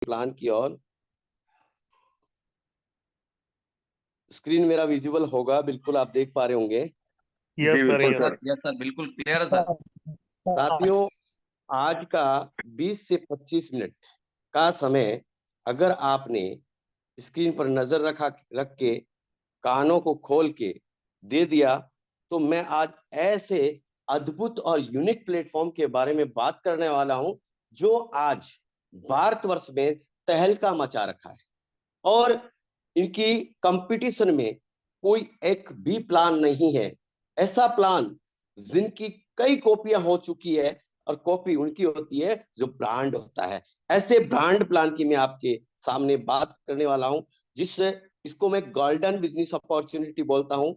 Plan की ओर। Screen मेरा visible होगा, बिल्कुल आप देख पा रहे होंगे। यस सर, बिल्कुल यस सर। यस सर, बिल्कुल क्लियर है सर। साथियों, आज का 20 से 25 मिनट का समय अगर आपने स्क्रीन पर नजर रख के कानों को खोल के दे दिया, तो मैं आज ऐसे अद्भुत और यूनिक प्लेटफॉर्म के बारे में बात करने वाला हूं जो आज भारतवर्ष में तहलका मचा रखा है। और इनकी कंपटीशन में कोई एक भी प्लान नहीं है, ऐसा प्लान जिनकी कई कॉपियां हो चुकी है, और कॉपी उनकी होती है जो ब्रांड होता है। ऐसे ब्रांड प्लान की मैं आपके सामने बात करने वाला हूं, जिससे इसको मैं गोल्डन बिजनेस अपॉर्चुनिटी बोलता हूं।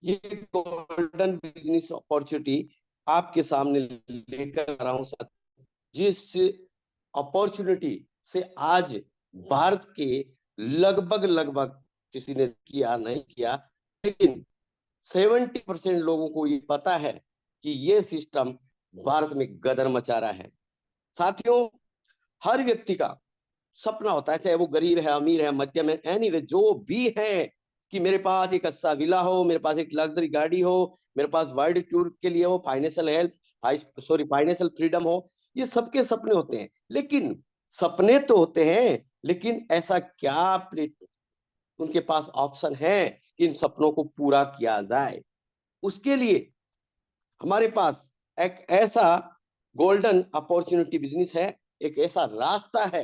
ये गोल्डन बिजनेस अपॉर्चुनिटी आपके सामने लेकर आ रहा हूं साथ, जिस अपॉर्चुनिटी से आज भारत के लगभग लगभग किसी ने किया नहीं किया, लेकिन 70% लोगों को ये पता है कि ये सिस्टम भारत में गदर मचा रहा है। साथियों, हर व्यक्ति का सपना होता है, चाहे वो गरीब है, अमीर है, मध्यम है, एनीवे जो भी है, कि मेरे पास एक अच्छा विला हो, मेरे पास एक लग्जरी गाड़ी हो, मेरे पास वर्ल्ड टूर के लिए हो, फाइनेंशियल हेल्प, फाइनेंशियल फ्रीडम हो। ये सबके सपने होते हैं, लेकिन सपने तो होते हैं, लेकिन ऐसा क्या उनके पास ऑप्शन है कि इन सपनों को पूरा किया जाए? उसके लिए हमारे पास एक ऐसा गोल्डन अपॉर्चुनिटी बिजनेस है, एक ऐसा रास्ता है,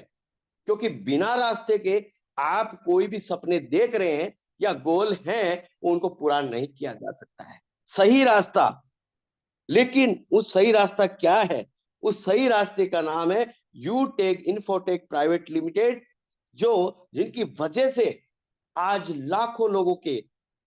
क्योंकि बिना रास्ते के आप कोई भी सपने देख रहे हैं या गोल हैं, उनको पूरा नहीं किया जा सकता है। सही रास्ता, लेकिन उस सही रास्ता क्या है? उस सही रास्ते का नाम है यूटेक इन्फोटेक प्राइवेट लिमिटेड, जो जिनकी वजह से आज लाखों लोगों के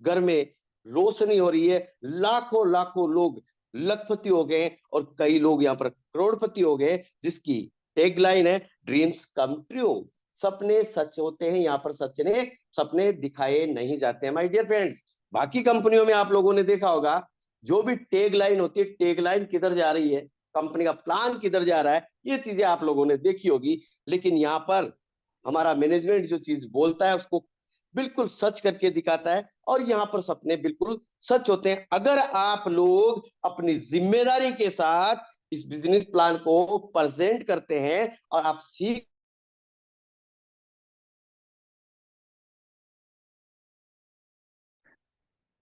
घर में रोशनी हो रही है, लाखों लाखों लोग लखपति हो गए और कई लोग यहाँ पर करोड़पति हो गए, जिसकी टैगलाइन है ड्रीम्स कम ट्रू। सपने सच होते हैं, यहाँ पर सपने दिखाए नहीं जाते हैं। माय डियर फ्रेंड्स, बाकी कंपनियों में आप लोगों ने देखा होगा, जो भी टैगलाइन होती है, टैगलाइन किधर जा रही है, कंपनी का प्लान किधर जा रहा है, ये चीजें आप लोगों ने देखी होगी। लेकिन यहाँ पर हमारा मैनेजमेंट जो चीज बोलता है उसको बिल्कुल सच करके दिखाता है, और यहाँ पर सपने बिल्कुल सच होते हैं अगर आप लोग अपनी जिम्मेदारी के साथ इस बिजनेस प्लान को प्रेजेंट करते हैं और आप सीख।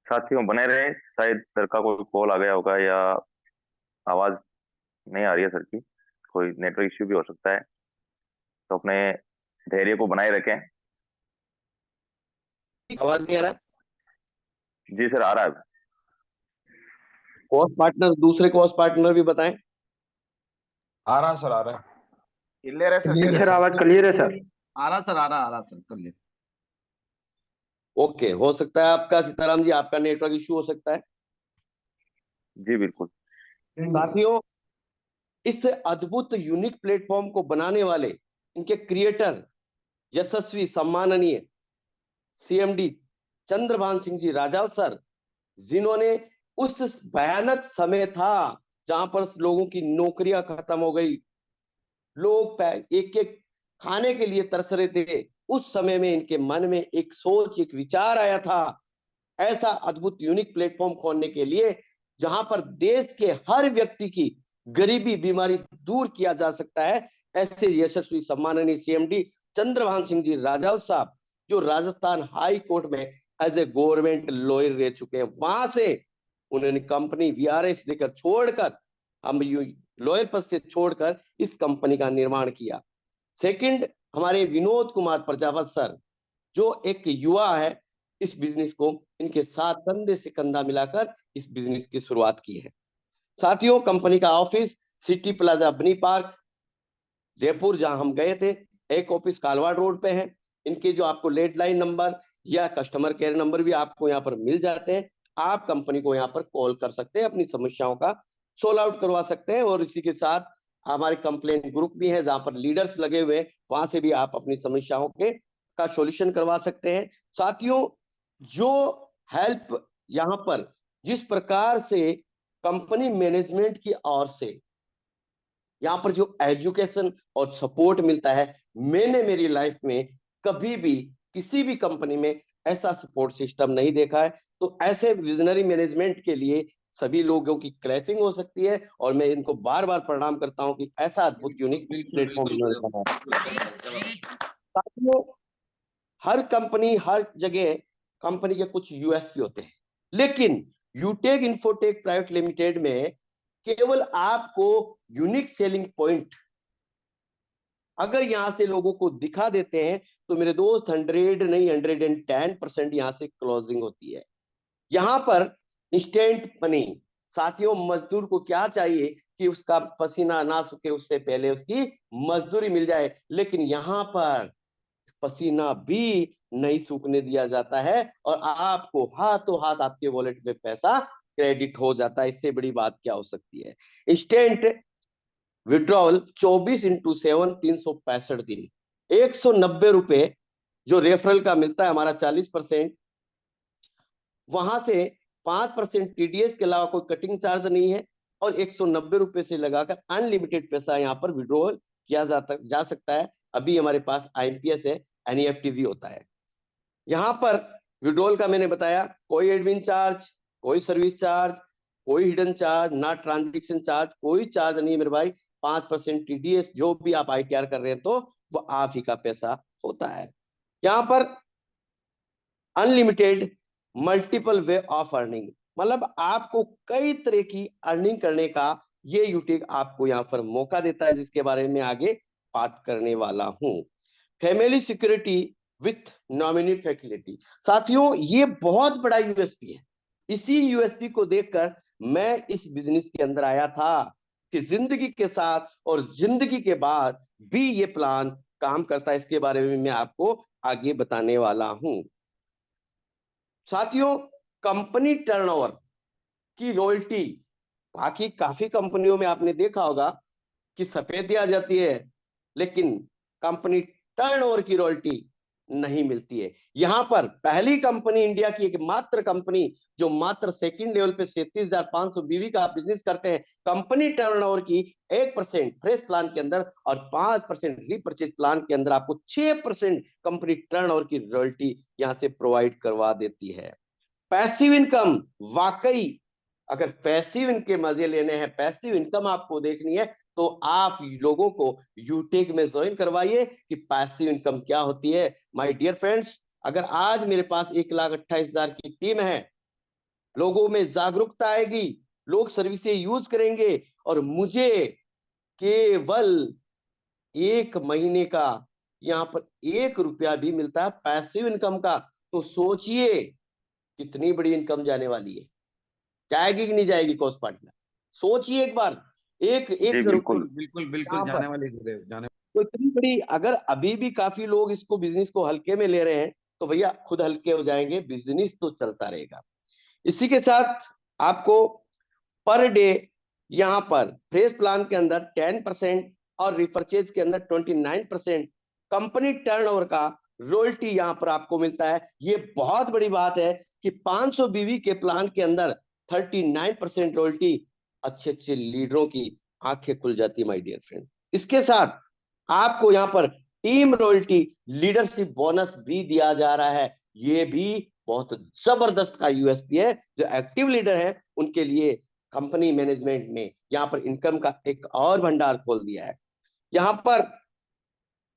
साथियों बने रहे, शायद सर का कोई कॉल आ गया होगा या आवाज नहीं आ रही है सर की, कोई नेटवर्क इश्यू भी हो सकता है, तो अपने धैर्य को बनाए रखें। आवाज नहीं आ रहा? जी सर, आ रहा है। कोर्स पार्टनर, दूसरे कोर्स पार्टनर भी बताएं। आ रहा सर, आ रहा है। क्लियर है सर? सर आवाज क्लियर है सर? आ रहा सर, आ रहा सर, कर ले। ओके, हो सकता है आपका, सीताराम जी, आपका नेटवर्क इश्यू हो सकता है। जी बिल्कुल। साथियों, इस अद्भुत यूनिक प्लेटफॉर्म को बनाने वाले इनके क्रिएटर यशस्वी सम्माननीय सीएमडी चंद्रभान सिंह जी राजाव सर, जिन्होंने उस भयानक समय था जहां पर लोगों की नौकरियां खत्म हो गई, लोग एक एक खाने के लिए तरस रहे थे, उस समय में इनके मन में एक सोच, एक विचार आया था, ऐसा अद्भुत यूनिक प्लेटफॉर्म खोलने के लिए जहां पर देश के हर व्यक्ति की गरीबी बीमारी दूर किया जा सकता है। ऐसे यशस्वी सम्माननीय सीएमडी चंद्रभान सिंह जी राजाव साहब, जो राजस्थान हाई कोर्ट में एज ए गवर्नमेंट लॉयर रह चुके हैं, वहां से उन्होंने कंपनी वीआरएस देकर छोड़कर, हम लॉयर पद से छोड़कर इस कंपनी का निर्माण किया। सेकंड, हमारे विनोद कुमार प्रजापत सर, जो एक युवा है, इस बिजनेस को इनके साथ कंधे से कंधा मिलाकर इस बिजनेस की शुरुआत की है। साथियों, कंपनी का ऑफिस सिटी प्लाजा बनी पार्क जयपुर, जहां हम गए थे, एक ऑफिस कालवाड़ रोड पे है। इनके जो आपको लैंडलाइन नंबर या कस्टमर केयर नंबर भी आपको यहाँ पर मिल जाते हैं। आप कंपनी को यहाँ पर कॉल कर सकते हैं, अपनी समस्याओं का सोल्व आउट करवा सकते हैं, और इसी के साथ हमारे कंप्लेंट ग्रुप भी है जहां पर लीडर्स लगे हुए हैं, वहां से भी आप अपनी समस्याओं के का सॉल्यूशन करवा सकते हैं। साथियों, जो हेल्प यहाँ पर जिस प्रकार से कंपनी मैनेजमेंट की ओर से यहाँ पर जो एजुकेशन और सपोर्ट मिलता है, मैंने मेरी लाइफ में कभी भी किसी भी कंपनी में ऐसा सपोर्ट सिस्टम नहीं देखा है। तो ऐसे विजनरी मैनेजमेंट के लिए सभी लोगों की क्लैपिंग हो सकती है, और मैं इनको बार बार प्रणाम करता हूं कि ऐसा अद्भुत यूनिक बिल्कुल प्लेटफॉर्म बिल्कुल इन्होंने बनाया। बिल्कुल। साथियों, हर कंपनी हर जगह कंपनी के कुछ यूएसपी होते हैं, लेकिन यूटेक इन्फोटेक प्राइवेट लिमिटेड में केवल आपको यूनिक सेलिंग पॉइंट अगर यहां से लोगों को दिखा देते हैं तो मेरे दोस्त 100 नहीं 110% यहां से क्लोजिंग होती है। यहां पर इंस्टेंट मनी। साथियों, मजदूर को क्या चाहिए कि उसका पसीना ना सूखे, उससे पहले उसकी मजदूरी मिल जाए, लेकिन यहां पर पसीना भी नहीं सूखने दिया जाता है और आपको हाथों हाथ आपके वॉलेट में पैसा क्रेडिट हो जाता है। इससे बड़ी बात क्या हो सकती है। इंस्टेंट विड्रॉल 24x7 365 दिन, 190 रुपए जो रेफरल का मिलता है हमारा 40%, वहां से 5% टीडीएस के अलावा कोई कटिंग चार्ज नहीं है, और 190 रुपए से लगाकर अनलिमिटेड पैसा यहाँ पर विड्रॉल किया जा सकता है। अभी हमारे पास आईएमपीएस है, एनईएफटी भी होता है। यहाँ पर विड्रॉल का मैंने बताया, कोई एडमिन चार्ज, कोई सर्विस चार्ज, कोई हिडन चार्ज, ना ट्रांजेक्शन चार्ज, कोई चार्ज नहीं है मेरे भाई। 5% टीडीएस जो भी आप आईटीआर कर रहे हैं तो वो आप ही का पैसा होता है। यहाँ पर unlimited multiple way of earning, मतलब आपको कई तरह की अर्निंग करने का ये यूटिक आपको यहाँ पर मौका देता है, जिसके बारे में आगे बात करने वाला हूं। Family security with nominee facility. साथियों, ये बहुत बड़ा यूएसपी है। इसी यूएसपी को देखकर मैं इस बिजनेस के अंदर आया था कि जिंदगी के साथ और जिंदगी के बाद भी ये प्लान काम करता है। इसके बारे में मैं आपको आगे बताने वाला हूं। साथियों, कंपनी टर्नओवर की रॉयल्टी, बाकी काफी कंपनियों में आपने देखा होगा कि सफेदी आ जाती है, लेकिन कंपनी टर्नओवर की रॉयल्टी नहीं मिलती है। यहां पर पहली कंपनी, इंडिया की एकमात्र कंपनी जो मात्र सेकंड लेवल पे 37,500 बीवी का बिजनेस करते हैं, कंपनी टर्नओवर की 1% फ्रेश प्लान के अंदर और 5% रीपरचेज प्लान के अंदर आपको 6% कंपनी टर्नओवर की रॉयल्टी यहां से प्रोवाइड करवा देती है। पैसिव इनकम, वाकई अगर पैसिव इनके मजे लेने हैं, पैसिव इनकम आपको देखनी है, तो आप लोगों को यूटेक में ज्वाइन करवाइए कि पैसिव इनकम क्या होती है। माय डियर फ्रेंड्स, अगर आज मेरे पास 1,28,000 की टीम है, लोगों में जागरूकता आएगी, लोग सर्विसेज यूज करेंगे, और मुझे केवल 1 महीने का यहाँ पर 1 रुपया भी मिलता है पैसिव इनकम का, तो सोचिए कितनी बड़ी इनकम जाने वाली है। जाएगी कि नहीं जाएगी कॉस्ट पार्टनर? सोचिए एक बार, एक जी एक बिल्कुल। बिल्कुल बिल्कुल यहाँ पर जाने वाली गुरुदेव, जाने। तो इतनी बड़ी, अगर अभी भी काफी लोग इसको बिजनेस को हल्के में ले रहे हैं, तो भैया खुद हल्के हो जाएंगे, बिजनेस तो चलता रहेगा। इसी के साथ आपको पर डे यहाँ पर फ्रेश प्लान के अंदर 10% और रिपर्चेज के अंदर 29% कंपनी टर्नओवर का रॉयल्टी यहाँ पर आपको मिलता है। ये बहुत बड़ी बात है कि 500 बीवी के प्लान के अंदर 39% रॉयल्टी, अच्छे अच्छे लीडरों की आंखें खुल जाती है माय डियर फ्रेंड। इसके साथ आपको यहाँ पर टीम रॉयल्टी, लीडरशिप बोनस भी दिया जा रहा है। ये भी बहुत जबरदस्त का यूएसपी है। जो एक्टिव लीडर है उनके लिए कंपनी मैनेजमेंट में यहाँ पर इनकम का एक और भंडार खोल दिया है। यहाँ पर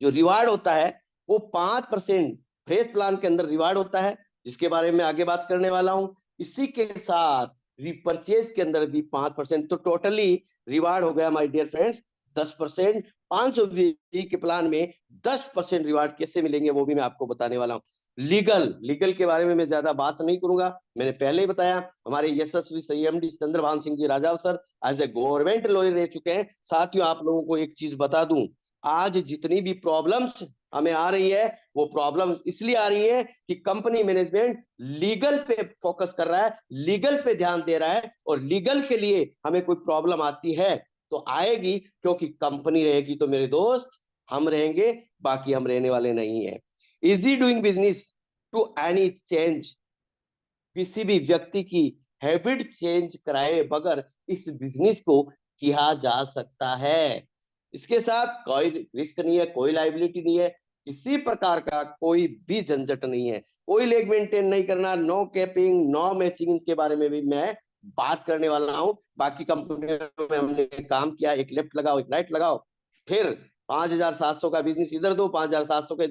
जो रिवार्ड होता है वो 5% फ्रेश प्लान के अंदर रिवार्ड होता है, जिसके बारे में आगे बात करने वाला हूं। इसी के साथ रिपर्चेज के अंदर भी 5%, तो टोटली रिवार्ड हो गया माय डियर फ्रेंड्स 10%। 500 के प्लान में 10% रिवार्ड कैसे मिलेंगे वो भी मैं आपको बताने वाला हूं। लीगल के बारे में मैं ज्यादा बात नहीं करूंगा, मैंने पहले ही बताया। हमारे यशस्वी संयमडी चंद्रभान सिंह जी राजाव sir as a government lawyer रह चुके हैं। साथियों, आप लोगों को एक चीज बता दूं, आज जितनी भी प्रॉब्लम्स हमें आ रही है, वो प्रॉब्लम्स इसलिए आ रही है कि कंपनी मैनेजमेंट लीगल पे फोकस कर रहा है, लीगल पे ध्यान दे रहा है, और लीगल के लिए हमें कोई प्रॉब्लम आती है तो आएगी, क्योंकि कंपनी रहेगी तो मेरे दोस्त हम रहेंगे, बाकी हम रहने वाले नहीं है। Easy doing business to any change, किसी भी व्यक्ति की हैबिट चेंज कराए बगैर इस बिजनेस को किया जा सकता है। इसके साथ कोई रिस्क नहीं है, कोई लाइबिलिटी नहीं है, किसी प्रकार का कोई भी झंझट नहीं है, कोई लेग मेंटेन नहीं करना, नो कैपिंग, नो मैचिंग के बारे में भी मैं बात करने वाला हूं। बाकी कंपनियों में हमने काम किया, एक लेफ्ट लगाओ एक राइट लगाओ, फिर 5,700 का बिजनेस इधर दो, 5,700 का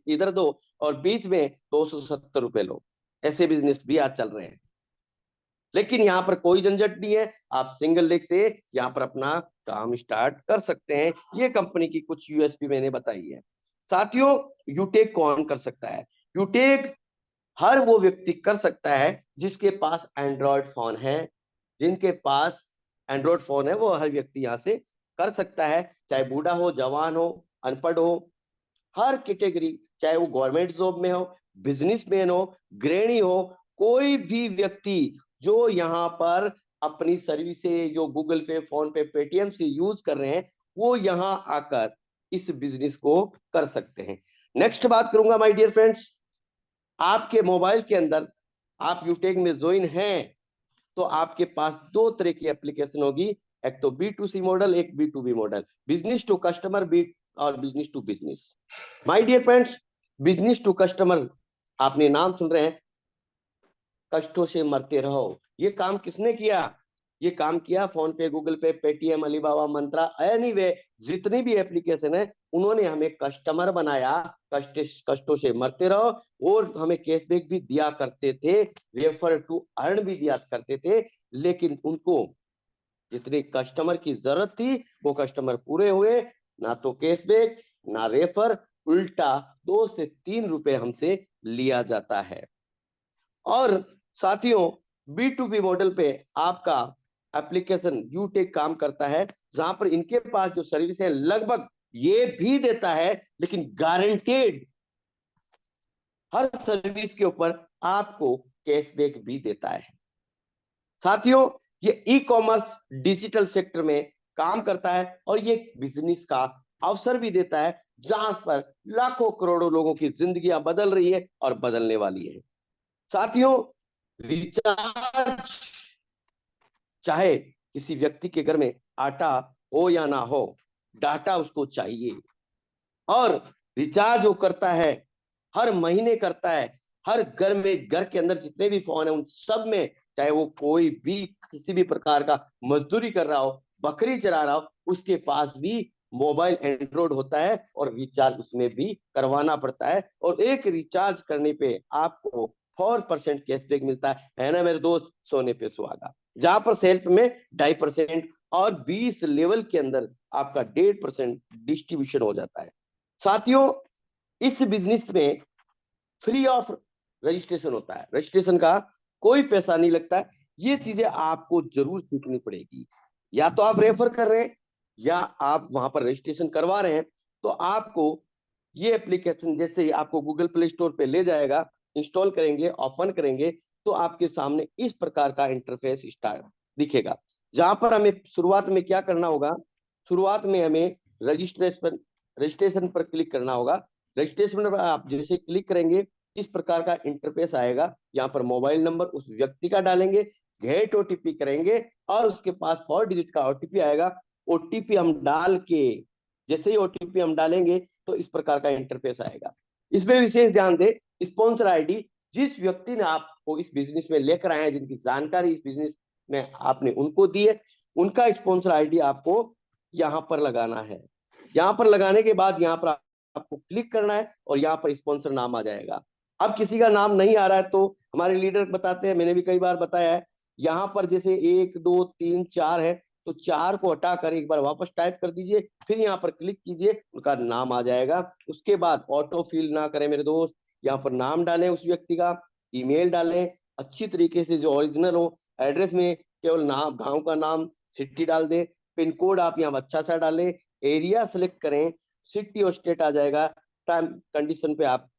इधर दो, और बीच में 270 रुपए लो, ऐसे बिजनेस भी आज चल रहे हैं। लेकिन यहाँ पर कोई झंझट नहीं है, आप सिंगल लेग से यहाँ पर अपना काम स्टार्ट कर सकते हैं। ये कंपनी की कुछ यूएसपी मैंने बताई है। साथियों, यूटेक कौन कर सकता है? यूटेक हर वो व्यक्ति कर सकता है जिसके पास एंड्रॉयड फोन है। जिनके पास एंड्रॉयड फोन है वो हर व्यक्ति यहाँ से कर सकता है, चाहे बूढ़ा हो, जवान हो, अनपढ़ हो, हर कैटेगरी, चाहे वो गवर्नमेंट जॉब में हो, बिजनेसमैन हो, गृहिणी हो, कोई भी व्यक्ति जो यहाँ पर अपनी सर्विसेज जो गूगल पे, फोन पे, पेटीएम से यूज कर रहे हैं, वो यहाँ आकर इस बिजनेस को कर सकते हैं। नेक्स्ट बात करूंगा माय डियर फ्रेंड्स, आपके मोबाइल के अंदर आप यूटेक में ज्वाइन हैं तो आपके पास दो तरह की एप्लीकेशन होगी, एक तो B2C मॉडल, एक B2B model, business to customer और business to business. My dear friends, business to customer, आपने नाम सुन रहे हैं, कष्टों से मरते रहो, ये काम किसने किया? ये काम किया फोन पे, गूगल पे, पेटीएम, अलीबाबा, मंत्रा, एनीवे जितनी भी एप्लीकेशन है, उन्होंने हमें कस्टमर बनाया, कष्टों से मरते रहो, और हमें कैशबैक भी दिया करते थे, रेफर टू अर्न भी दिया करते थे। लेकिन उनको जितने कस्टमर की जरूरत थी वो कस्टमर पूरे हुए, ना तो कैशबैक ना रेफर, उल्टा 2 से 3 रुपए हमसे लिया जाता है। और साथियों, B2B मॉडल पे आपका एप्लीकेशन यूटेक काम करता है, जहां पर इनके पास जो सर्विस है लगभग ये भी देता है, लेकिन गारंटेड हर सर्विस के ऊपर आपको कैशबैक भी देता है। साथियों, ये ई कॉमर्स डिजिटल सेक्टर में काम करता है और ये बिजनेस का अवसर भी देता है, जहां पर लाखों करोड़ों लोगों की जिंदगियां बदल रही है और बदलने वाली है। साथियों, रिचार्ज, चाहे किसी व्यक्ति के घर में आटा हो या ना हो, डाटा उसको चाहिए, और रिचार्ज वो करता है, हर महीने करता है, हर घर में, घर के अंदर जितने भी फोन है उन सब में, चाहे वो कोई भी किसी भी प्रकार का मजदूरी कर रहा हो, बकरी चरा रहा हो, उसके पास भी मोबाइल एंड्रॉइड होता है और रिचार्ज उसमें भी करवाना पड़ता है। और एक रिचार्ज करने पे आपको 4% कैशबैक मिलता है ना मेरे दोस्त, सोने पे सुहागा। जहां पर सेल्फ में 2.5% और 20 लेवल के अंदर आपका 1.5% डिस्ट्रीब्यूशन हो जाता है। साथियों, इस बिजनेस में फ्री ऑफ रजिस्ट्रेशन होता है, रजिस्ट्रेशन का कोई पैसा नहीं लगता है। ये चीजें आपको जरूर सीखनी पड़ेगी, या तो आप रेफर कर रहे हैं या आप वहां पर रजिस्ट्रेशन करवा रहे हैं, तो आपको ये एप्लीकेशन जैसे ही आपको गूगल प्ले स्टोर पे ले जाएगा, इंस्टॉल करेंगे, ओपन करेंगे, तो आपके सामने इस प्रकार का इंटरफेस स्टार्ट दिखेगा, जहां पर हमें शुरुआत में क्या करना होगा, शुरुआत में हमें रजिस्ट्रेशन पर क्लिक करना होगा। रजिस्ट्रेशन पर आप जैसे क्लिक करेंगे, इस प्रकार का इंटरफेस आएगा, यहाँ पर मोबाइल नंबर उस व्यक्ति का डालेंगे, गेट ओटीपी करेंगे, और उसके पास 4 डिजिट का ओटीपी आएगा। ओटीपी हम डाल के, जैसे ही ओटीपी हम डालेंगे तो इस प्रकार का इंटरफेस आएगा। इसमें विशेष ध्यान दें, स्पॉन्सर आईडी जिस व्यक्ति ने आपको इस बिजनेस में लेकर आए हैं, जिनकी जानकारी इस बिजनेस में आपने उनको दी है, उनका स्पॉन्सर आईडी आपको यहाँ पर लगाना है। यहाँ पर लगाने के बाद यहाँ पर आपको क्लिक करना है और यहाँ पर स्पॉन्सर नाम आ जाएगा। अब किसी का नाम नहीं आ रहा है तो हमारे लीडर बताते हैं, मैंने भी कई बार बताया है, यहाँ पर जैसे 1 2 3 4 है, तो 4 को हटाकर एक बार वापस टाइप कर दीजिए, फिर यहाँ पर क्लिक कीजिए, उनका नाम आ जाएगा। उसके बाद ऑटो फिल ना करें मेरे दोस्त, यहाँ पर नाम डालें उस व्यक्ति का, ईमेल डालें अच्छी तरीके से जो ओरिजिनल हो, एड्रेस में केवल नाम, गांव का नाम, सिटी डाल दें, पिन कोड आप यहाँ अच्छा सा डालें, एरिया सेलेक्ट करें, सिटी और स्टेट आ जाएगा, टाइम कंडीशन पे आप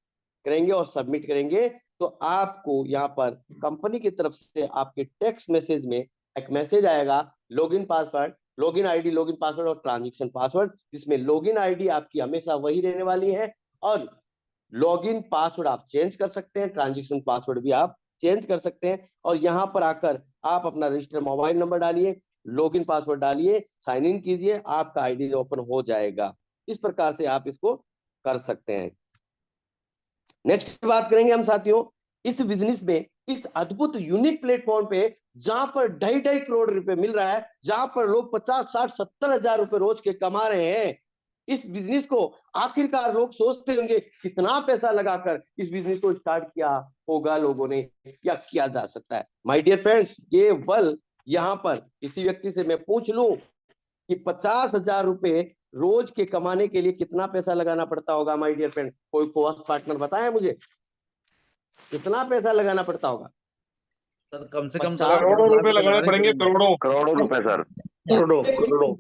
करेंगे और सबमिट करेंगे, तो आपको यहाँ पर कंपनी की तरफ से आपके टेक्स्ट मैसेज में एक मैसेज आएगा, login password, login ID, login password और ट्रांजैक्शन पासवर्ड, जिसमें लॉगिन आईडी आपकी हमेशा वही रहने वाली है और लॉगिन पासवर्ड आप चेंज कर सकते हैं, ट्रांजैक्शन पासवर्ड भी आप चेंज कर सकते हैं। और यहाँ पर आकर आप अपना रजिस्टर मोबाइल नंबर डालिए, लॉगिन पासवर्ड डालिए, साइन इन कीजिए, आपका आईडी ओपन हो जाएगा। इस प्रकार से आप इसको कर सकते हैं। नेक्स्ट बात करेंगे हम साथियों इस बिजनेस में, इस अद्भुत यूनिक प्लेटफॉर्म पे जहां पर 2.5 करोड़ रुपए मिल रहा है, जहां पर लोग 50, 60, 70 हजार रुपए रोज के कमा रहे हैं। इस बिजनेस को आखिरकार लोग सोचते होंगे कितना पैसा लगाकर इस बिजनेस को स्टार्ट किया होगा लोगों ने, या किया जा सकता है। माय डियर फ्रेंड्स, केवल यहां पर किसी व्यक्ति से मैं पूछ लूं कि 50,000 रुपए रोज के कमाने के लिए कितना पैसा लगाना पड़ता होगा माय डियर फ्रेंड, कोई कोर्स पार्टनर बताए मुझे कितना पैसा लगाना पड़ता होगा? सर कम से कम 50 करोड़ों रुपए लगाने पड़ेंगे, करोड़ों। करोड़ों रुपए सर। करोड़ों।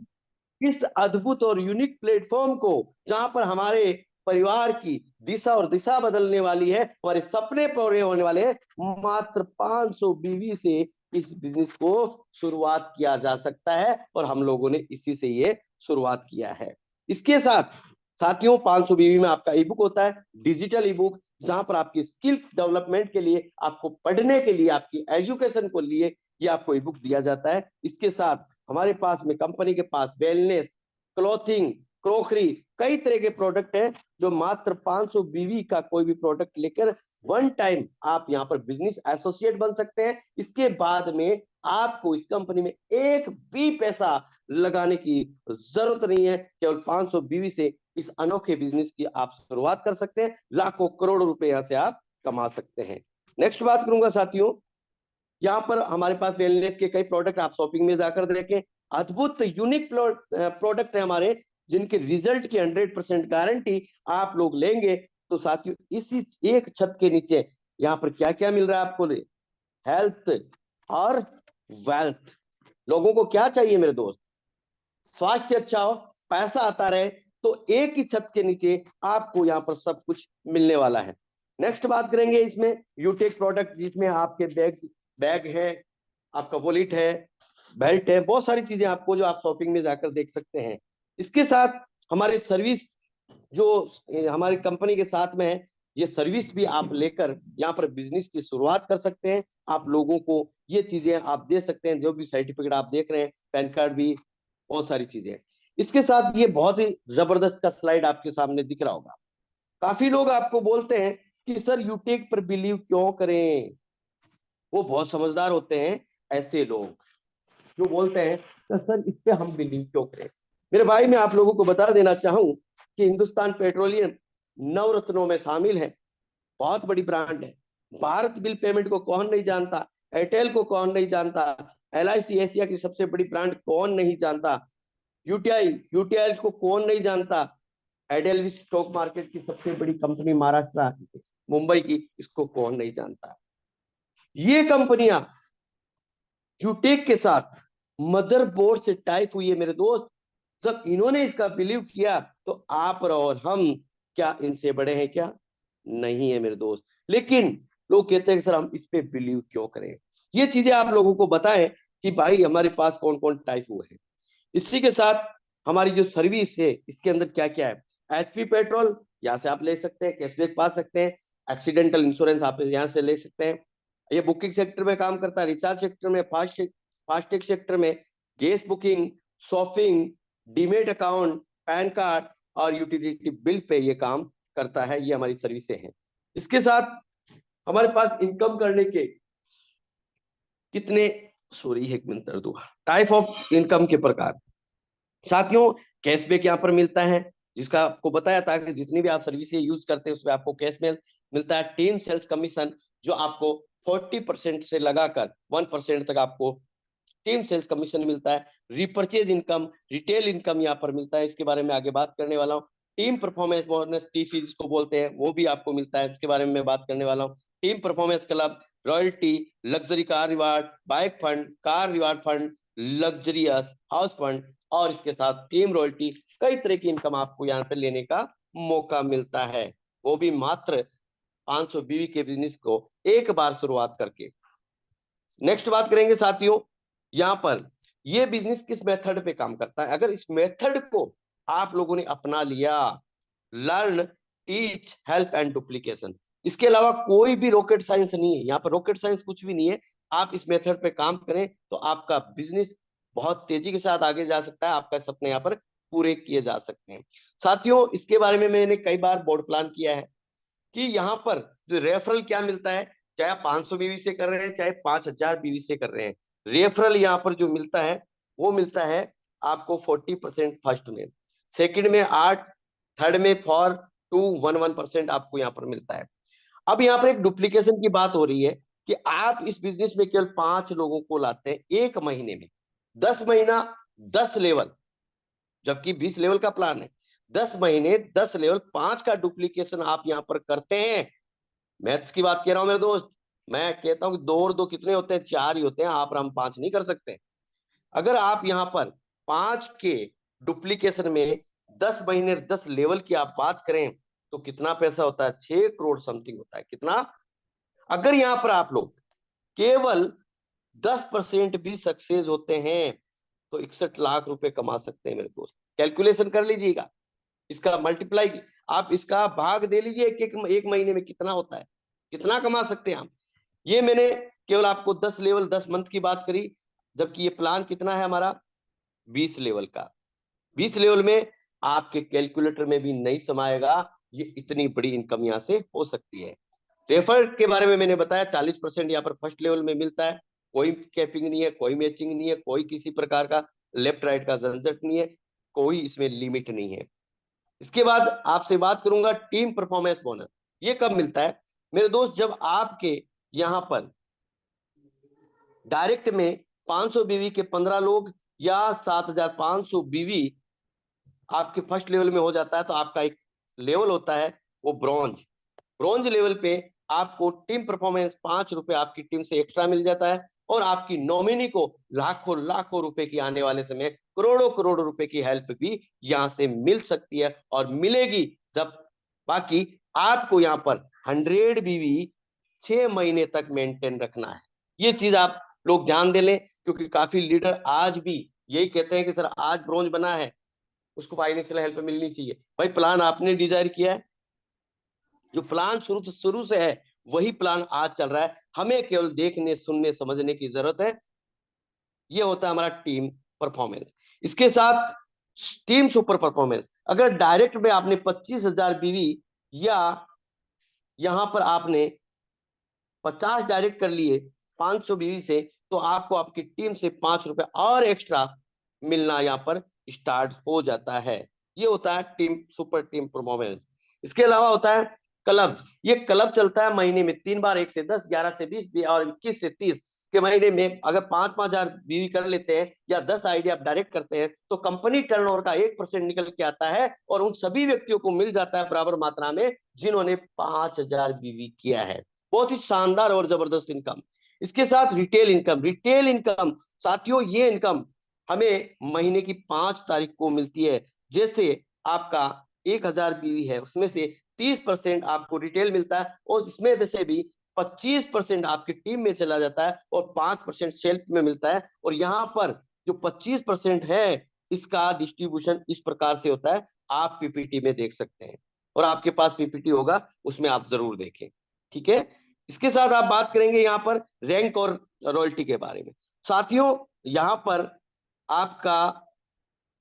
इस अद्भुत और यूनिक प्लेटफॉर्म को जहां पर हमारे परिवार की दिशा और दिशा बदलने वाली है, हमारे सपने पूरे होने वाले हैं, मात्र 500 बीवी से इस बिजनेस को शुरुआत किया जा सकता है और हम लोगों ने इसी से ये शुरुआत किया है। इसके साथ साथियों 500 बीवी में आपका ई बुक होता है, डिजिटल ई बुक, जहां पर आपकी स्किल डेवलपमेंट के लिए, आपको पढ़ने के लिए, आपकी एजुकेशन को लिए ये आपको ई बुक दिया जाता है। इसके साथ हमारे पास में कंपनी के पास वेलनेस, क्लॉथिंग, क्रोकरी, कई तरह के प्रोडक्ट हैं जो मात्र 500 बीवी का कोई भी प्रोडक्ट लेकर वन टाइम आप यहां पर बिजनेस एसोसिएट बन सकते हैं। इसके बाद में आपको इस कंपनी में एक भी पैसा लगाने की जरूरत नहीं है। केवल 500 बीवी से इस अनोखे बिजनेस की आप शुरुआत कर सकते हैं, लाखों करोड़ों रुपए यहां से आप कमा सकते हैं। नेक्स्ट बात करूंगा साथियों, यहाँ पर हमारे पास वेलनेस के कई प्रोडक्ट आप शॉपिंग में जाकर देखें, अद्भुत यूनिक प्रोडक्ट है हमारे, जिनके रिजल्ट की 100% गारंटी आप लोग लेंगे। तो साथियों इसी एक छत के नीचे यहाँ पर क्या क्या मिल रहा है आपको? हेल्थ और वेल्थ। लोगों को क्या चाहिए मेरे दोस्त? स्वास्थ्य अच्छा हो, पैसा आता रहे, तो एक ही छत के नीचे आपको यहाँ पर सब कुछ मिलने वाला है। नेक्स्ट बात करेंगे इसमें यूटेक प्रोडक्ट, जिसमें आपके बैग है, आपका वॉलेट है, बेल्ट है, बहुत सारी चीजें आपको जो आप शॉपिंग में जाकर देख सकते हैं। इसके साथ हमारे सर्विस जो हमारी कंपनी के साथ में है, ये सर्विस भी आप लेकर यहाँ पर बिजनेस की शुरुआत कर सकते हैं। आप लोगों को ये चीजें आप दे सकते हैं, जो भी सर्टिफिकेट आप देख रहे हैं, पैन कार्ड भी, बहुत सारी चीजें। इसके साथ ये बहुत ही जबरदस्त का स्लाइड आपके सामने दिख रहा होगा। काफी लोग आपको बोलते हैं कि सर यूटेक पर बिलीव क्यों करें? वो बहुत समझदार होते हैं ऐसे लोग जो बोलते हैं तो सर इस पे हम बिलीव क्यों करें। मेरे भाई मैं आप लोगों को बता देना चाहूं कि हिंदुस्तान पेट्रोलियम नवरत्नों में शामिल है, बहुत बड़ी ब्रांड है। भारत बिल पेमेंट को कौन नहीं जानता, एयरटेल को कौन नहीं जानता, LIC एशिया की सबसे बड़ी ब्रांड कौन नहीं जानता, यूटीआई को कौन नहीं जानता, एडेलविस स्टॉक मार्केट की सबसे बड़ी कंपनी महाराष्ट्र मुंबई की, इसको कौन नहीं जानता। ये कंपनियां यूटेक के साथ मदरबोर्ड से टाइप हुई है मेरे दोस्त। जब इन्होंने इसका बिलीव किया तो आप और हम क्या इनसे बड़े हैं? क्या नहीं है मेरे दोस्त। लेकिन लोग कहते हैं कि सर हम इस पे बिलीव क्यों करें? ये चीजें आप लोगों को बताएं कि भाई हमारे पास कौन कौन टाइप हुए हैं। इसी के साथ हमारी जो सर्विस है इसके अंदर क्या क्या है? HP पेट्रोल यहाँ से आप ले सकते हैं, कैशबैक पा सकते हैं, एक्सीडेंटल इंश्योरेंस आप यहाँ से ले सकते हैं। ये बुकिंग सेक्टर में काम करता है, रिचार्ज सेक्टर में, फास्टैग सेक्टर में, gas booking, shopping, demat account, pan card और यूटिलिटी बिल पे ये काम करता है। ये हमारी सर्विसें हैं। इसके साथ हमारे पास इनकम करने के कितने एक मिनट कर दूंगा, टाइप ऑफ इनकम के प्रकार। साथियों कैशबैक यहाँ पर मिलता है, जिसका आपको बताया था कि जितनी भी आप सर्विसेज यूज करते हैं उसमें आपको कैशबैक मिलता है। टीम सेल्स कमीशन जो आपको 40% से लगाकर 1% तक आपको टीम सेल्स कमीशन मिलता है। रिपर्चेज इनकम, रिटेल इनकम यहाँ पर मिलता है, इसके बारे में आगे बात करने वाला हूँ। टीम परफॉर्मेंस बोनस, TC जिसको बोलते हैं, वो भी आपको मिलता है, इसके बारे में मैं बात करने वाला हूँ। Team performance club, royalty, luxury car reward, bike fund, car reward fund, luxurious house fund, और इसके साथ टीम रॉयल्टी, कई तरह की इनकम आपको यहाँ पर लेने का मौका मिलता है, वो भी मात्र 500 बीवी के बिजनेस को एक बार शुरुआत करके। नेक्स्ट बात करेंगे साथियों, यहाँ पर ये बिजनेस किस मेथड पे काम करता है। अगर इस मेथड को आप लोगों ने अपना लिया, learn, teach, help and duplication, इसके अलावा कोई भी रॉकेट साइंस नहीं है यहाँ पर, रॉकेट साइंस कुछ भी नहीं है। आप इस मेथड पे काम करें तो आपका बिजनेस बहुत तेजी के साथ आगे जा सकता है, आपका सपने यहाँ पर पूरे किए जा सकते हैं। साथियों, इसके बारे में मैंने कई बार बोर्ड प्लान किया है कि यहाँ पर जो रेफरल क्या मिलता है, चाहे आप 500 बीवी से कर रहे हैं चाहे 5000 बीवी से कर रहे हैं, रेफरल यहाँ पर जो मिलता है वो मिलता है आपको 40% फर्स्ट में, सेकंड में 8, थर्ड में 4-11% आपको यहाँ पर मिलता है। अब यहाँ पर एक डुप्लीकेशन की बात हो रही है कि आप इस बिजनेस में केवल 5 लोगों को लाते हैं एक महीने में, 10 महीना 10 लेवल, जबकि 20 लेवल का प्लान है। 10 महीने 10 लेवल, 5 का डुप्लीकेशन आप यहाँ पर करते हैं। मैथ्स की बात कह रहा हूं मेरे दोस्त, मैं कहता हूं कि 2 और 2 कितने होते हैं, 4 ही होते हैं, आप और हम 5 नहीं कर सकते। अगर आप यहाँ पर 5 के डुप्लीकेशन में 10 महीने 10 लेवल की आप बात करें तो कितना पैसा होता है, 6 करोड़ समथिंग होता है। कितना? अगर यहाँ पर आप लोग केवल 10% भी सक्सेस होते हैं तो 61 लाख रुपए कमा सकते हैं मेरे दोस्त। कैलकुलेशन कर लीजिएगा, इसका मल्टीप्लाई, आप इसका भाग दे लीजिए एक महीने में कितना होता है, कितना कमा सकते हैं आप। ये मैंने केवल आपको 10 लेवल 10 मंथ की बात करी, जबकि ये प्लान कितना है हमारा 20 लेवल का। 20 लेवल में आपके कैलकुलेटर में भी नहीं समाएगा, ये इतनी बड़ी इनकम यहाँ से हो सकती है। रेफर के बारे में मैंने बताया 40% यहाँ पर फर्स्ट लेवल में मिलता है, कोई कैपिंग नहीं है, कोई मैचिंग नहीं है, कोई किसी प्रकार का लेफ्ट राइट का झंझट नहीं है, कोई इसमें लिमिट नहीं है। इसके बाद आपसे बात करूंगा टीम परफॉर्मेंस बोनस, ये कब मिलता है मेरे दोस्त, जब आपके यहां पर डायरेक्ट में 500 बीवी के 15 लोग या 7500 बीवी आपके फर्स्ट लेवल में हो जाता है तो आपका एक लेवल होता है वो ब्रॉन्ज। ब्रॉन्ज लेवल पे आपको टीम परफॉर्मेंस 5 रुपए आपकी टीम से एक्स्ट्रा मिल जाता है और आपकी नॉमिनी को लाखों लाखों रुपए की आने वाले समय करोड़ों करोड़ों रुपए की हेल्प भी यहां से मिल सकती है और मिलेगी। जब बाकी आपको यहाँ पर 100 बीवी 6 महीने तक मेंटेन रखना है। ये चीज आप लोग ध्यान दे लें, क्योंकि काफी लीडर आज भी यही कहते हैं कि सर आज ब्रॉन्ज बना है, उसको फाइनेंशियल हेल्प मिलनी चाहिए। भाई प्लान आपने डिजाइन किया है, जो प्लान शुरू से है वही प्लान आज चल रहा है, हमें केवल देखने सुनने समझने की जरूरत है। ये होता है हमारा टीम परफॉर्मेंस। इसके साथ टीम सुपर परफॉर्मेंस, अगर डायरेक्ट में आपने 25,000 बीवी या यहां पर आपने 50 डायरेक्ट कर लिए 500 बीवी से, तो आपको आपकी टीम से 5 रुपए और एक्स्ट्रा मिलना यहाँ पर स्टार्ट हो जाता है। ये होता है टीम सुपर टीम परफॉर्मेंस। इसके अलावा होता है क्लब। ये क्लब चलता है महीने में 3 बार, 1 से 10, 11 से 20 और 21 से 30 के महीने में। अगर 5,000 बीवी कर लेते हैं या 10 आइडिया आप डायरेक्ट करते हैं तो कंपनी टर्नओवर का 1% निकल के आता है और उन सभी व्यक्तियों को मिल जाता है बराबर मात्रा में जिन्होंने 5,000 बीवी किया है। बहुत ही शानदार और जबरदस्त इनकम। इसके साथ रिटेल इनकम। रिटेल इनकम साथियों, ये इनकम हमें महीने की 5 तारीख को मिलती है। जैसे आपका 1,000 बीवी है, उसमें से 30% आपको रिटेल मिलता है और इसमें से भी 25% आपकी टीम में चला जाता है और 5% सेल्फ में मिलता है। और यहाँ पर जो 25% है इसका डिस्ट्रीब्यूशन इस प्रकार से होता है, आप पीपीटी में देख सकते हैं और आपके पास पीपीटी होगा उसमें आप जरूर देखें। ठीक है, इसके साथ आप बात करेंगे यहाँ पर रैंक और रॉयल्टी के बारे में। साथियों, यहाँ पर आपका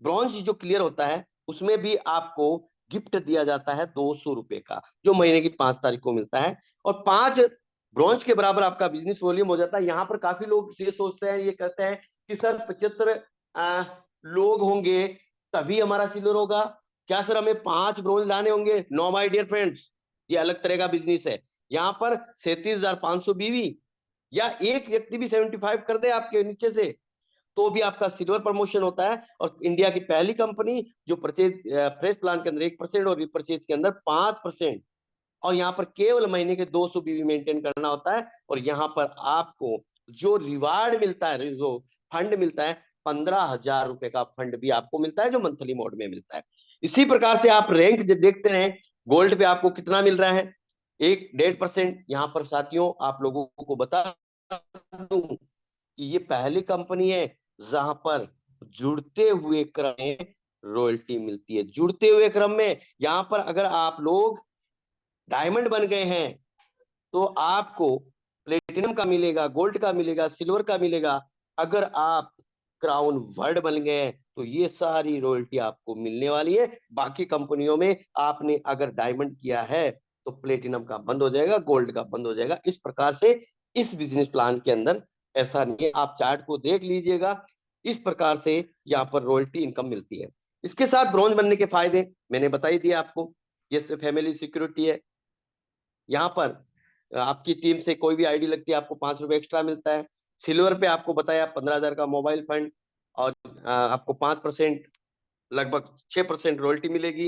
ब्रॉन्ज जो क्लियर होता है उसमें भी आपको गिफ्ट दिया जाता है 200 रुपए का, जो महीने की 5 तारीख को मिलता है और 5 ब्रॉन्ज के बराबर आपका बिजनेस वॉल्यूम हो जाता है। यहाँ पर काफी लोग ये सोचते हैं, ये कहते हैं कि सर 75 लोग होंगे तभी हमारा सिल्वर होगा क्या सर, हमें 5 ब्रॉन्ज लाने होंगे? नो माय डियर फ्रेंड्स, ये अलग तरह का बिजनेस है। यहाँ पर 37,500 बीवी या एक व्यक्ति भी 75 कर दे आपके नीचे से तो भी आपका सिल्वर प्रमोशन होता है। और इंडिया की पहली कंपनी जो परचेज फ्रेश प्लान के अंदर 1% और रिपर्चेज के अंदर 5%, और यहाँ पर केवल महीने के 200 बीवी मेंटेन करना होता है। और यहाँ पर आपको जो रिवार्ड मिलता है, जो फंड मिलता है, 15,000 रुपए का फंड भी आपको मिलता है जो मंथली मोड में मिलता है। इसी प्रकार से आप रैंक जब देखते रहे, गोल्ड पे आपको कितना मिल रहा है, 1-1.5%। यहाँ पर साथियों आप लोगों को बता दूं कि ये पहली कंपनी है जहां पर जुड़ते हुए क्रम में रॉयल्टी मिलती है। जुड़ते हुए क्रम में यहाँ पर अगर आप लोग डायमंड बन गए हैं तो आपको प्लेटिनम का मिलेगा, गोल्ड का मिलेगा, सिल्वर का मिलेगा। अगर आप क्राउन वर्ड बन गए हैं, तो ये सारी रॉयल्टी आपको मिलने वाली है। बाकी कंपनियों में आपने अगर डायमंड किया है तो प्लेटिनम का बंद हो जाएगा, गोल्ड का बंद हो जाएगा। इस प्रकार से इस बिजनेस प्लान के अंदर ऐसा नहीं है, आप चार्ट को देख लीजिएगा। इस प्रकार से यहाँ पर रॉयल्टी इनकम मिलती है। इसके साथ ब्रॉन्ज बनने के फायदे मैंने बता ही दिया आपको। ये फैमिली सिक्योरिटी है। यहाँ पर आपकी टीम से कोई भी आईडी लगती है आपको 5 रुपए एक्स्ट्रा मिलता है। सिल्वर पे आपको बताया 15,000 का मोबाइल फंड, और आपको 5% लगभग 6% रॉयल्टी मिलेगी।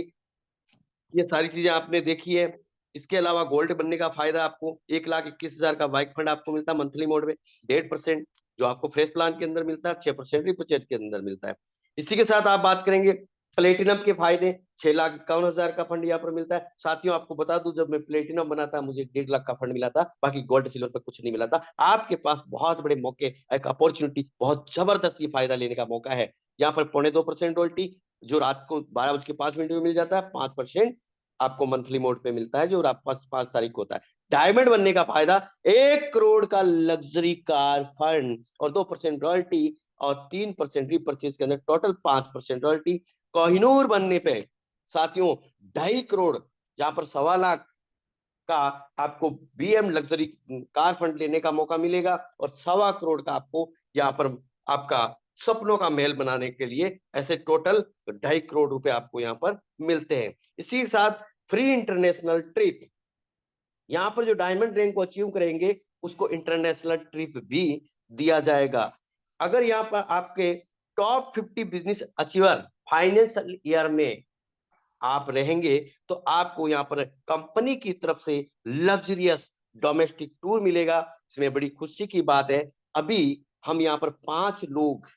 ये सारी चीजें आपने देखी है। इसके अलावा गोल्ड बनने का फायदा आपको 1,21,000 का बाइक फंड आपको मिलता है मंथली मोड में, 1.5% जो आपको फ्रेश प्लान के अंदर मिलता है, 6% रिपोचेट के अंदर मिलता है। इसी के साथ आप बात करेंगे प्लेटिनम के फायदे, 6,51,000 का फंड यहाँ पर मिलता है। साथियों आपको बता दूं, जब मैं प्लेटिनम बना था मुझे 1.5 लाख का फंड मिला था, बाकी गोल्ड सिल्वर पे कुछ नहीं मिला था। आपके पास बहुत बड़े मौके, एक अपॉर्चुनिटी, बहुत जबरदस्त ये फायदा लेने का मौका है। यहाँ पर 0.2% रॉयल्टी जो रात को 12:05 में मिल जाता है, 5% आपको मंथली मोड पे मिलता है जो आप 5 तारीख को होता है। डायमंड बनने का फायदा 1 करोड़ का लग्जरी कार फंड और 2% रॉयल्टी और 3% रीपरचेज के अंदर टोटल 5% रॉयल्टी। कोहिनूर बनने पे साथियों 2.5 करोड़, जहां पर 1.25 लाख का आपको बीएम लग्जरी कार फंड लेने का मौका मिलेगा और 1.25 करोड़ का आपको यहाँ पर आपका सपनों का महल बनाने के लिए ऐसे टोटल 2.5 करोड़ रुपए आपको यहाँ पर मिलते हैं। इसी के साथ फ्री इंटरनेशनल ट्रिप, यहाँ पर जो डायमंड रैंक को अचीव करेंगे उसको इंटरनेशनल ट्रिप भी दिया जाएगा। अगर यहाँ पर आपके top 50 business achiever financial year में आप रहेंगे तो आपको यहाँ पर कंपनी की तरफ से लग्जरियस डोमेस्टिक टूर मिलेगा। इसमें बड़ी खुशी की बात है, अभी हम यहाँ पर 5 लोग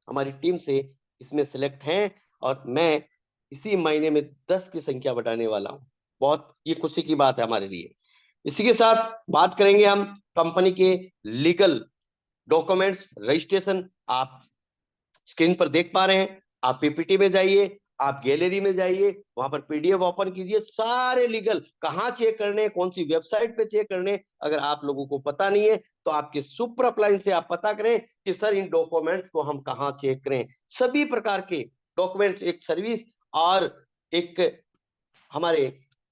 हमारी टीम से इसमें सिलेक्ट हैं और मैं इसी महीने में 10 की संख्या बढ़ाने वाला हूँ। बहुत ये खुशी की बात है हमारे लिए। इसी के साथ बात करेंगे हम कंपनी के लीगल डॉक्यूमेंट्स रजिस्ट्रेशन। आप स्क्रीन पर देख पा रहे हैं, आप पीपीटी में जाइए, आप गैलरी में जाइए, वहां पर पीडीएफ ओपन कीजिए, सारे लीगल कहाँ चेक करने, कौन सी वेबसाइट पे चेक करने। अगर आप लोगों को पता नहीं है तो आपके सुपर अप्लायंस से आप पता करें कि सर इन डॉक्यूमेंट्स को हम कहाँ चेक करें। सभी प्रकार के डॉक्यूमेंट्स, एक सर्विस और एक हमारे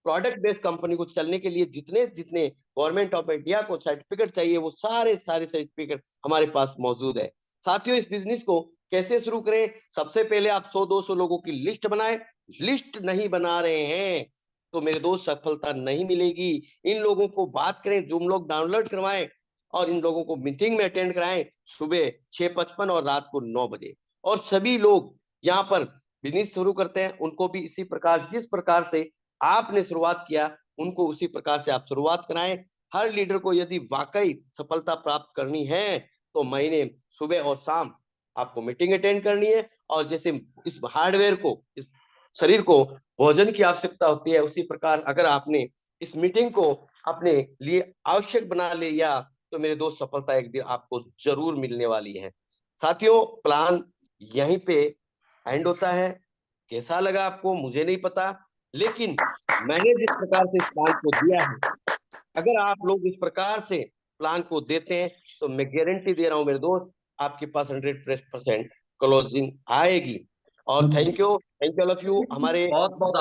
प्रोडक्ट बेस्ड कंपनी को चलने के लिए जितने जितने गवर्नमेंट ऑफ इंडिया को सर्टिफिकेट चाहिए वो सारे सर्टिफिकेट हमारे पास मौजूद है। साथियों इस बिजनेस को कैसे शुरू करें? सबसे पहले आप 100-200 लोगों की लिस्ट बनाएं। लिस्ट नहीं बना रहे हैं तो मेरे दोस्त सफलता नहीं मिलेगी। इन लोगों को बात करें, जूम लोग डाउनलोड करवाएं और इन लोगों को मीटिंग में अटेंड कराएं सुबह 6:55 और रात को 9 बजे। और सभी लोग यहाँ पर बिजनेस शुरू करते हैं उनको भी इसी प्रकार, जिस प्रकार से आपने शुरुआत किया उनको उसी प्रकार से आप शुरुआत कराएं। हर लीडर को यदि वाकई सफलता प्राप्त करनी है तो महीने सुबह और शाम आपको मीटिंग अटेंड करनी है। और जैसे इस हार्डवेयर को, इस शरीर को भोजन की आवश्यकता होती है, उसी प्रकार अगर आपने इस मीटिंग को अपने लिए आवश्यक बना लिया तो मेरे दोस्त सफलता एक दिन आपको जरूर मिलने वाली है। साथियों प्लान यहीं पे एंड होता है। कैसा लगा आपको मुझे नहीं पता, लेकिन मैंने जिस प्रकार से इस प्लान को दिया है, अगर आप लोग इस प्रकार से प्लान को देते हैं तो मैं गारंटी दे रहा हूं मेरे दोस्त आपके पास 100% क्लोजिंग आएगी। और thank you all of you हमारे बहुत बहुत